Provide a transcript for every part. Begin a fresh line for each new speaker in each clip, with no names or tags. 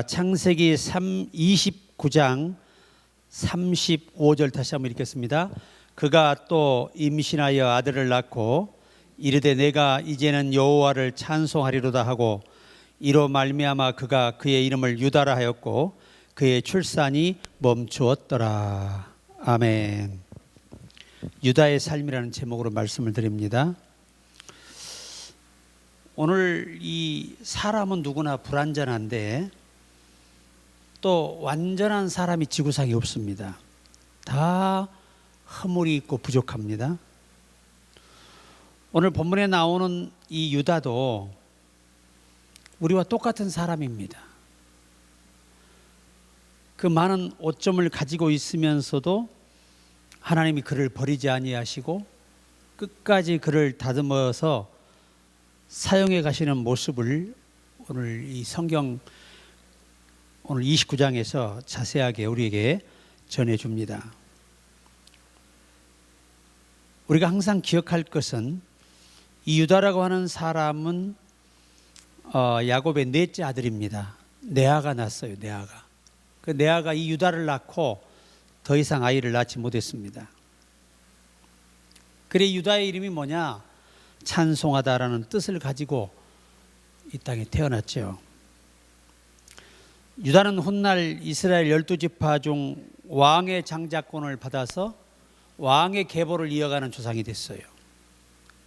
창세기 29장 35절 다시 한번 읽겠습니다. 그가 또 임신하여 아들을 낳고 이르되 내가 이제는 여호와를 찬송하리로다 하고 이로 말미암아 그가 그의 이름을 유다라 하였고 그의 출산이 멈추었더라. 아멘. 유다의 삶이라는 제목으로 말씀을 드립니다. 오늘 이 사람은 누구나 불완전한데 또 완전한 사람이 지구상에 없습니다. 다 허물이 있고 부족합니다. 오늘 본문에 나오는 이 유다도 우리와 똑같은 사람입니다. 그 많은 오점을 가지고 있으면서도 하나님이 그를 버리지 아니하시고 끝까지 그를 다듬어서 사용해 가시는 모습을 오늘 이 성경 오늘 29장에서 자세하게 우리에게 전해줍니다. 우리가 항상 기억할 것은 이 유다라고 하는 사람은 야곱의 넷째 아들입니다. 레아가 낳았어요. 레아가. 그 레아가 이 유다를 낳고 더 이상 아이를 낳지 못했습니다. 그래 유다의 이름이 뭐냐? 찬송하다라는 뜻을 가지고 이 땅에 태어났죠. 유다는 훗날 이스라엘 12지파 중 왕의 장자권을 받아서 왕의 계보를 이어가는 조상이 됐어요.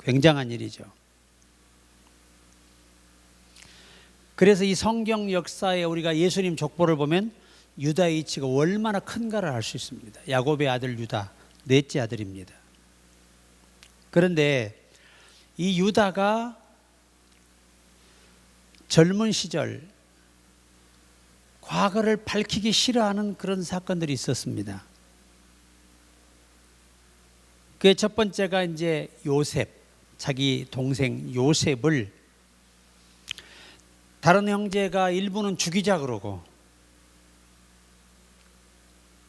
굉장한 일이죠. 그래서 이 성경 역사에 우리가 예수님 족보를 보면 유다의 이치가 얼마나 큰가를 알 수 있습니다. 야곱의 아들 유다, 넷째 아들입니다. 그런데 이 유다가 젊은 시절 과거를 밝히기 싫어하는 그런 사건들이 있었습니다. 그의 첫 번째가 이제 요셉, 자기 동생 요셉을 다른 형제가 일부는 죽이자 그러고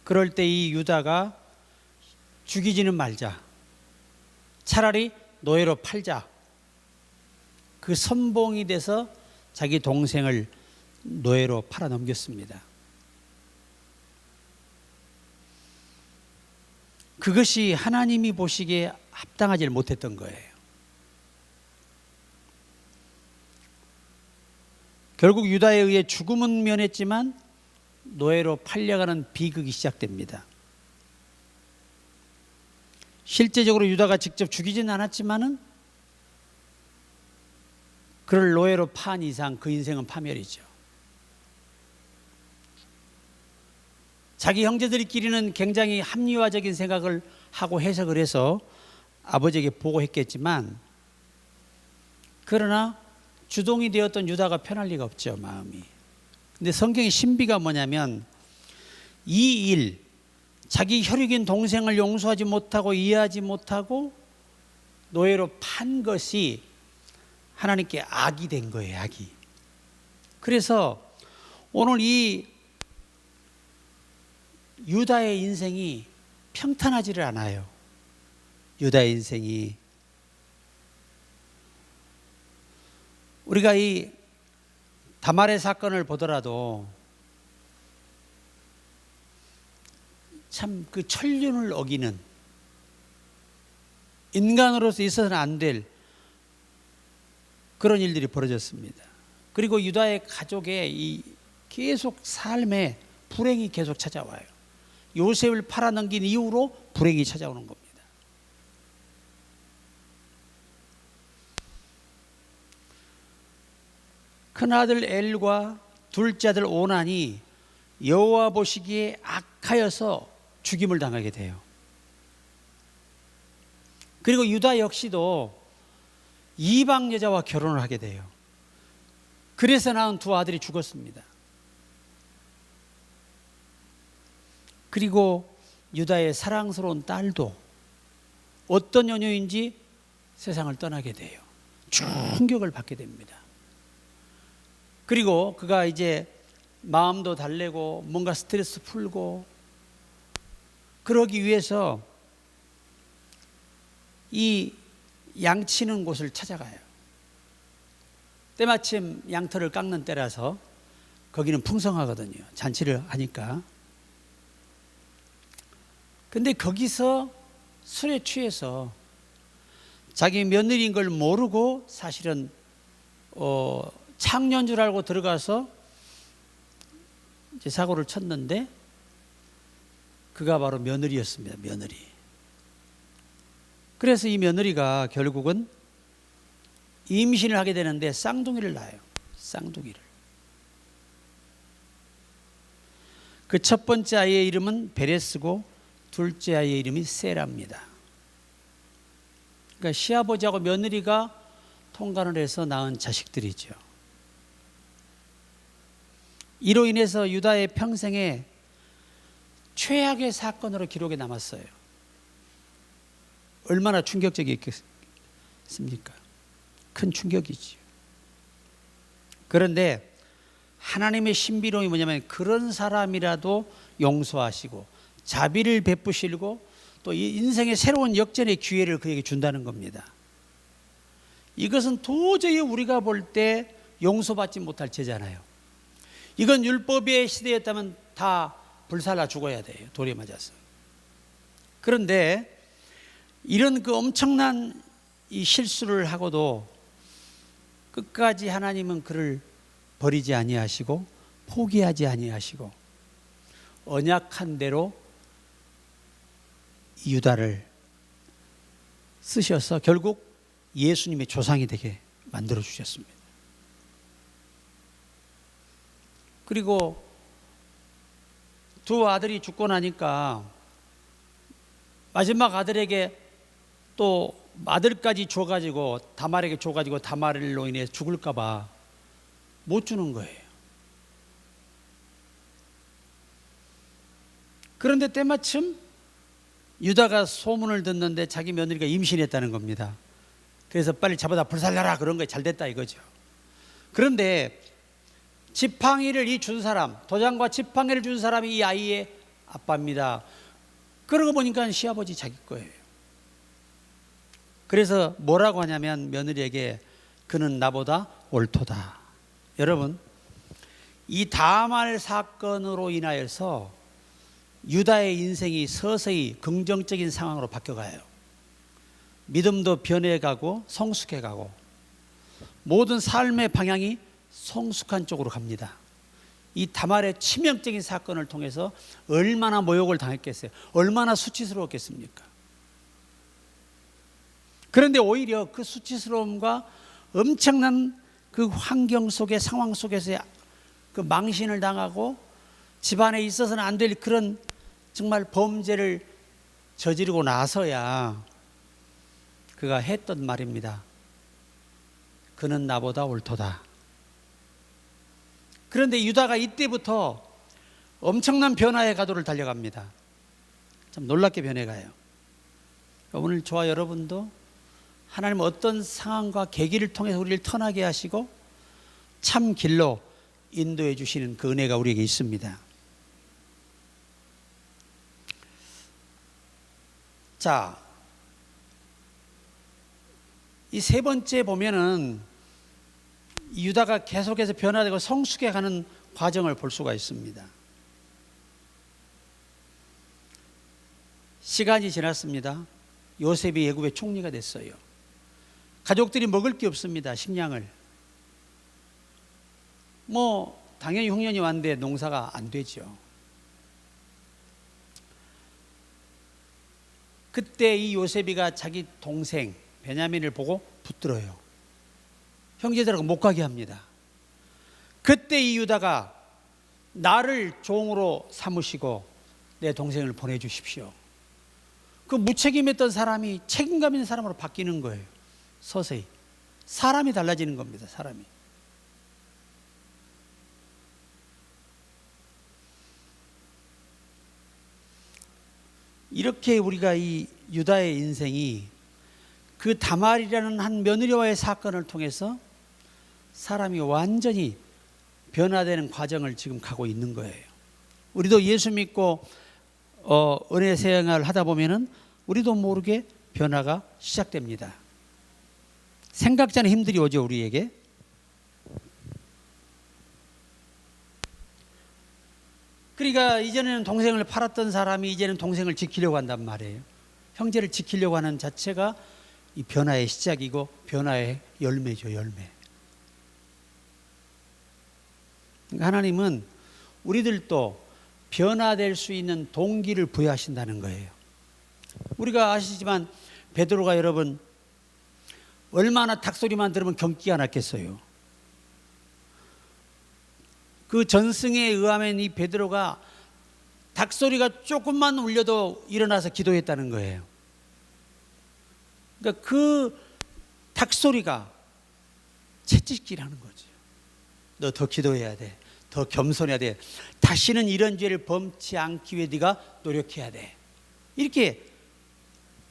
그럴 때 이 유다가 죽이지는 말자. 차라리 노예로 팔자. 그 선봉이 돼서 자기 동생을 노예로 팔아넘겼습니다. 그것이 하나님이 보시기에 합당하지 못했던 거예요. 결국 유다에 의해 죽음은 면했지만 노예로 팔려가는 비극이 시작됩니다. 실제적으로 유다가 직접 죽이지는 않았지만은 그를 노예로 판 이상 그 인생은 파멸이죠. 자기 형제들끼리는 굉장히 합리화적인 생각을 하고 해석을 해서 아버지에게 보고했겠지만 그러나 주동이 되었던 유다가 편할 리가 없죠, 마음이. 근데 성경의 신비가 뭐냐면 이 일, 자기 혈육인 동생을 용서하지 못하고 이해하지 못하고 노예로 판 것이 하나님께 악이 된 거예요, 악이. 그래서 오늘 이 유다의 인생이 평탄하지를 않아요. 유다의 인생이. 우리가 이 다말의 사건을 보더라도 참 그 천륜을 어기는 인간으로서 있어서는 안 될 그런 일들이 벌어졌습니다. 그리고 유다의 가족의 이 계속 삶에 불행이 계속 찾아와요. 요셉을 팔아넘긴 이후로 불행이 찾아오는 겁니다. 큰아들 엘과 둘째 아들 오난이 여호와 보시기에 악하여서 죽임을 당하게 돼요. 그리고 유다 역시도 이방 여자와 결혼을 하게 돼요. 그래서 낳은 두 아들이 죽었습니다. 그리고 유다의 사랑스러운 딸도 어떤 연유인지 세상을 떠나게 돼요. 충격을 받게 됩니다. 그리고 그가 이제 마음도 달래고 뭔가 스트레스 풀고 그러기 위해서 이 양치는 곳을 찾아가요. 때마침 양털을 깎는 때라서 거기는 풍성하거든요. 잔치를 하니까. 근데 거기서 술에 취해서 자기 며느리인 걸 모르고 사실은 창녀인 줄 알고 들어가서 이제 사고를 쳤는데 그가 바로 며느리였습니다. 며느리. 그래서 이 며느리가 결국은 임신을 하게 되는데 쌍둥이를 낳아요. 쌍둥이를. 그 첫 번째 아이의 이름은 베레스고 둘째 아이의 이름이 세라입니다. 그러니까 시아버지하고 며느리가 통간을 해서 낳은 자식들이죠. 이로 인해서 유다의 평생에 최악의 사건으로 기록에 남았어요. 얼마나 충격적이었겠습니까? 큰 충격이지요. 그런데 하나님의 신비로움이 뭐냐면 그런 사람이라도 용서하시고 자비를 베푸시고 또 이 인생의 새로운 역전의 기회를 그에게 준다는 겁니다. 이것은 도저히 우리가 볼 때 용서받지 못할 죄잖아요. 이건 율법의 시대였다면 다 불살라 죽어야 돼요. 돌에 맞아서. 그런데 이런 그 엄청난 이 실수를 하고도 끝까지 하나님은 그를 버리지 아니하시고 포기하지 아니하시고 언약한 대로 유다를 쓰셔서 결국 예수님의 조상이 되게 만들어 주셨습니다. 그리고 두 아들이 죽고 나니까 마지막 아들에게 또 아들까지 줘가지고 다말에게 줘가지고 다말로 인해 죽을까봐 못 주는 거예요. 그런데 때마침 유다가 소문을 듣는데 자기 며느리가 임신했다는 겁니다. 그래서 빨리 잡아다 불살라라 그런 거에 잘 됐다 이거죠. 그런데 지팡이를 이 준 사람, 도장과 지팡이를 준 사람이 이 아이의 아빠입니다. 그러고 보니까 시아버지 자기 거예요. 그래서 뭐라고 하냐면 며느리에게 그는 나보다 옳도다. 여러분, 이 다말 사건으로 인하여서 유다의 인생이 서서히 긍정적인 상황으로 바뀌어가요. 믿음도 변해가고 성숙해가고 모든 삶의 방향이 성숙한 쪽으로 갑니다. 이 다말의 치명적인 사건을 통해서 얼마나 모욕을 당했겠어요. 얼마나 수치스러웠겠습니까? 그런데 오히려 그 수치스러움과 엄청난 그 환경 속에 상황 속에서 그 망신을 당하고 집안에 있어서는 안 될 그런 정말 범죄를 저지르고 나서야 그가 했던 말입니다. 그는 나보다 옳도다. 그런데 유다가 이때부터 엄청난 변화의 가도를 달려갑니다. 참 놀랍게 변해가요. 오늘 저와 여러분도 하나님 어떤 상황과 계기를 통해서 우리를 터나게 하시고 참 길로 인도해 주시는 그 은혜가 우리에게 있습니다. 자, 이 세 번째 보면은 유다가 계속해서 변화되고 성숙해 가는 과정을 볼 수가 있습니다. 시간이 지났습니다. 요셉이 애굽의 총리가 됐어요. 가족들이 먹을 게 없습니다. 식량을. 당연히 흉년이 왔는데 농사가 안 되죠. 그때 이 요셉이가 자기 동생 베냐민을 보고 붙들어요. 형제들하고 못 가게 합니다. 그때 이 유다가 나를 종으로 삼으시고 내 동생을 보내주십시오. 그 무책임했던 사람이 책임감 있는 사람으로 바뀌는 거예요. 서서히. 사람이 달라지는 겁니다. 사람이. 이렇게 우리가 이 유다의 인생이 그 다말이라는 한 며느리와의 사건을 통해서 사람이 완전히 변화되는 과정을 지금 가고 있는 거예요. 우리도 예수 믿고 은혜 생활을 하다 보면은 우리도 모르게 변화가 시작됩니다. 생각 전에 힘들이 오죠, 우리에게. 그러니까 이전에는 동생을 팔았던 사람이 이제는 동생을 지키려고 한단 말이에요. 형제를 지키려고 하는 자체가 이 변화의 시작이고 변화의 열매죠, 열매. 그러니까 하나님은 우리들도 변화될 수 있는 동기를 부여하신다는 거예요. 우리가 아시지만 베드로가 여러분 얼마나 닭소리만 들으면 경기가 났겠어요. 그 전승에 의하면 이 베드로가 닭소리가 조금만 울려도 일어나서 기도했다는 거예요. 그러니까 그 닭소리가 채찍질하는 거죠. 너 더 기도해야 돼. 더 겸손해야 돼. 다시는 이런 죄를 범치 않기 위해 네가 노력해야 돼. 이렇게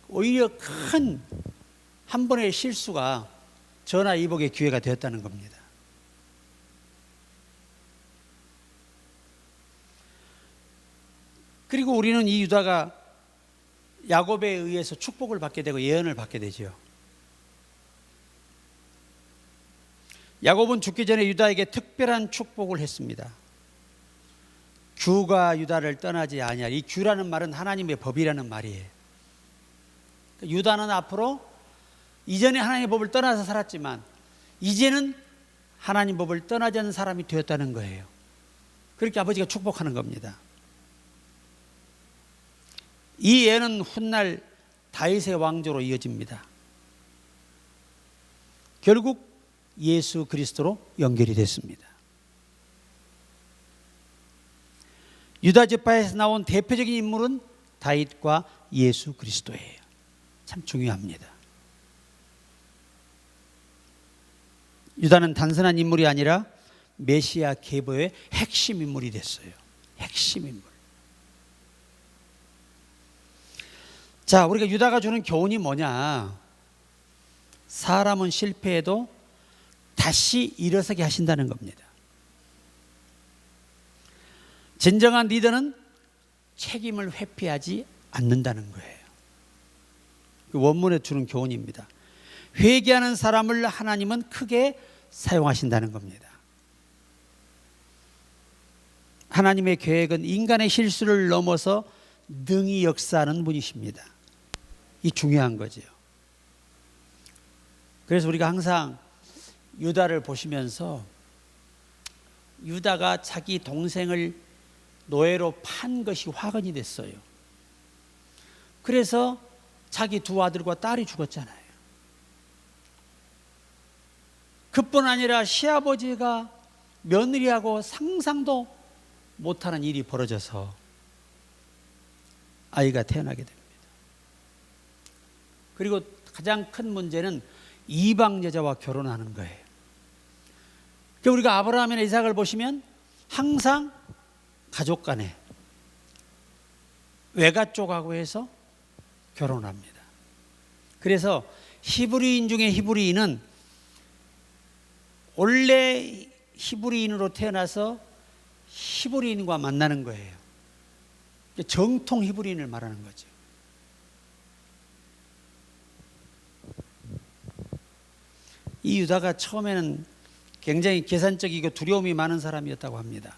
오히려 큰 한 번의 실수가 전화위복의 기회가 되었다는 겁니다. 그리고 우리는 이 유다가 야곱에 의해서 축복을 받게 되고 예언을 받게 되죠. 야곱은 죽기 전에 유다에게 특별한 축복을 했습니다. 규가 유다를 떠나지 아니하리. 이 규라는 말은 하나님의 법이라는 말이에요. 유다는 앞으로 이전에 하나님의 법을 떠나서 살았지만 이제는 하나님 법을 떠나지 않는 사람이 되었다는 거예요. 그렇게 아버지가 축복하는 겁니다. 이 예는 훗날 다윗의 왕조로 이어집니다. 결국 예수 그리스도로 연결이 됐습니다. 유다 지파에서 나온 대표적인 인물은 다윗과 예수 그리스도예요. 참 중요합니다. 유다는 단순한 인물이 아니라 메시아 계보의 핵심 인물이 됐어요. 핵심 인물. 자, 우리가 유다가 주는 교훈이 뭐냐? 사람은 실패해도 다시 일어서게 하신다는 겁니다. 진정한 리더는 책임을 회피하지 않는다는 거예요. 그 원문에 주는 교훈입니다. 회개하는 사람을 하나님은 크게 사용하신다는 겁니다. 하나님의 계획은 인간의 실수를 넘어서 능히 역사하는 분이십니다. 이 중요한 거죠. 그래서 우리가 항상 유다를 보시면서 유다가 자기 동생을 노예로 판 것이 화근이 됐어요. 그래서 자기 두 아들과 딸이 죽었잖아요. 그뿐 아니라 시아버지가 며느리하고 상상도 못하는 일이 벌어져서 아이가 태어나게 됩니다. 그리고 가장 큰 문제는 이방 여자와 결혼하는 거예요. 우리가 아브라함이나 이삭을 보시면 항상 가족 간에 외가 쪽하고 해서 결혼합니다. 그래서 히브리인 중에 히브리인은 원래 히브리인으로 태어나서 히브리인과 만나는 거예요. 정통 히브리인을 말하는 거죠. 이 유다가 처음에는 굉장히 계산적이고 두려움이 많은 사람이었다고 합니다.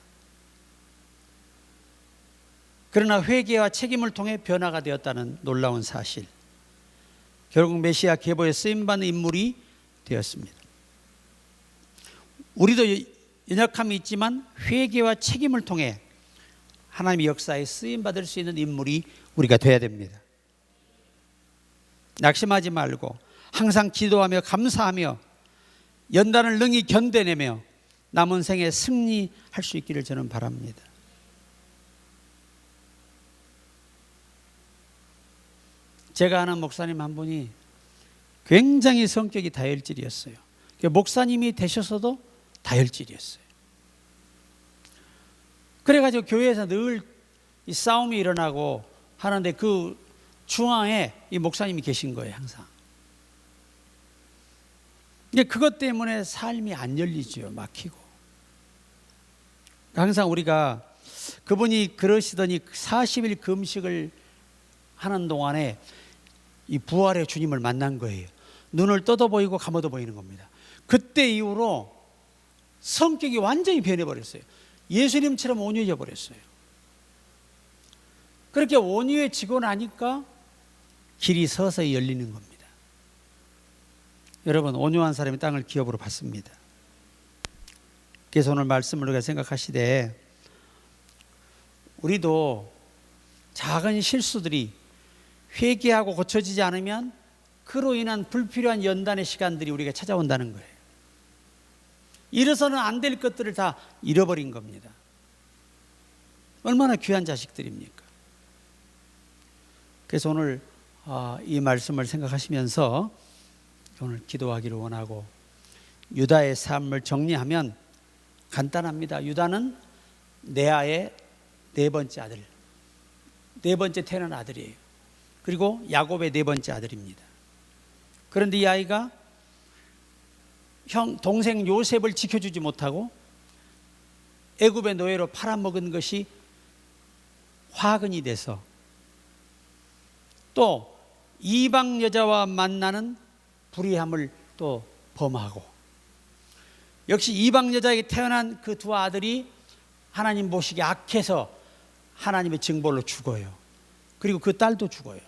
그러나 회개와 책임을 통해 변화가 되었다는 놀라운 사실. 결국 메시아 계보에 쓰임받는 인물이 되었습니다. 우리도 연약함이 있지만 회개와 책임을 통해 하나님의 역사에 쓰임받을 수 있는 인물이 우리가 되어야 됩니다. 낙심하지 말고 항상 기도하며 감사하며 연단을 능히 견뎌내며 남은 생에 승리할 수 있기를 저는 바랍니다. 제가 아는 목사님 한 분이 굉장히 성격이 다혈질이었어요. 목사님이 되셔서도 다혈질이었어요. 그래가지고 교회에서 늘 이 싸움이 일어나고 하는데 그 중앙에 이 목사님이 계신 거예요, 항상. 그것 때문에 삶이 안 열리죠, 막히고. 항상 우리가 그분이 그러시더니 40일 금식을 하는 동안에 이 부활의 주님을 만난 거예요. 눈을 떠도 보이고 감아도 보이는 겁니다. 그때 이후로 성격이 완전히 변해버렸어요. 예수님처럼 온유해져 버렸어요. 그렇게 온유해지고 나니까 길이 서서히 열리는 겁니다. 여러분, 온유한 사람이 땅을 기업으로 받습니다. 그래서 오늘 말씀을 우리가 생각하시되, 우리도 작은 실수들이 회개하고 고쳐지지 않으면 그로 인한 불필요한 연단의 시간들이 우리가 찾아온다는 거예요. 이래서는 안 될 것들을 다 잃어버린 겁니다. 얼마나 귀한 자식들입니까? 그래서 오늘 이 말씀을 생각하시면서 오늘 기도하기를 원하고, 유다의 삶을 정리하면 간단합니다. 유다는 레아의 네 번째 아들, 네 번째 태어난 아들이에요. 그리고 야곱의 네 번째 아들입니다. 그런데 이 아이가 동생 요셉을 지켜주지 못하고 애굽의 노예로 팔아먹은 것이 화근이 돼서 또 이방 여자와 만나는 불의함을 또 범하고, 역시 이방 여자에게 태어난 그 두 아들이 하나님 보시기에 악해서 하나님의 징벌로 죽어요. 그리고 그 딸도 죽어요.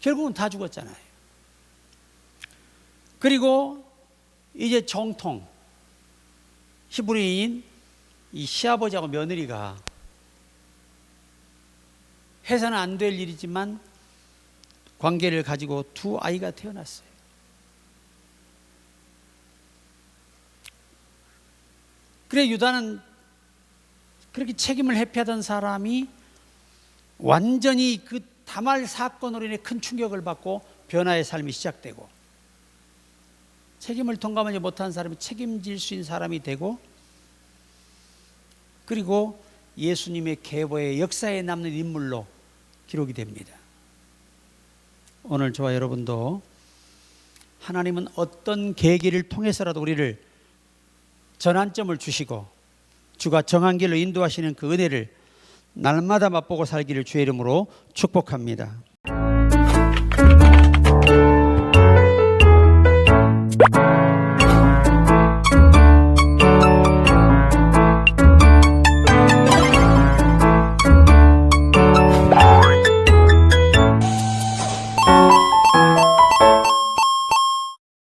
결국은 다 죽었잖아요. 그리고 이제 정통 히브리인 이 시아버지하고 며느리가 해서는 안 될 일이지만 관계를 가지고 두 아이가 태어났어요. 그래 유다는 그렇게 책임을 회피하던 사람이 완전히 그 다말 사건으로 인해 큰 충격을 받고 변화의 삶이 시작되고, 책임을 통감하지 못한 사람이 책임질 수 있는 사람이 되고, 그리고 예수님의 계보의 역사에 남는 인물로 기록이 됩니다. 오늘 저와 여러분도 하나님은 어떤 계기를 통해서라도 우리를 전환점을 주시고 주가 정한 길로 인도하시는 그 은혜를 날마다 맛보고 살기를 주의 이름으로 축복합니다.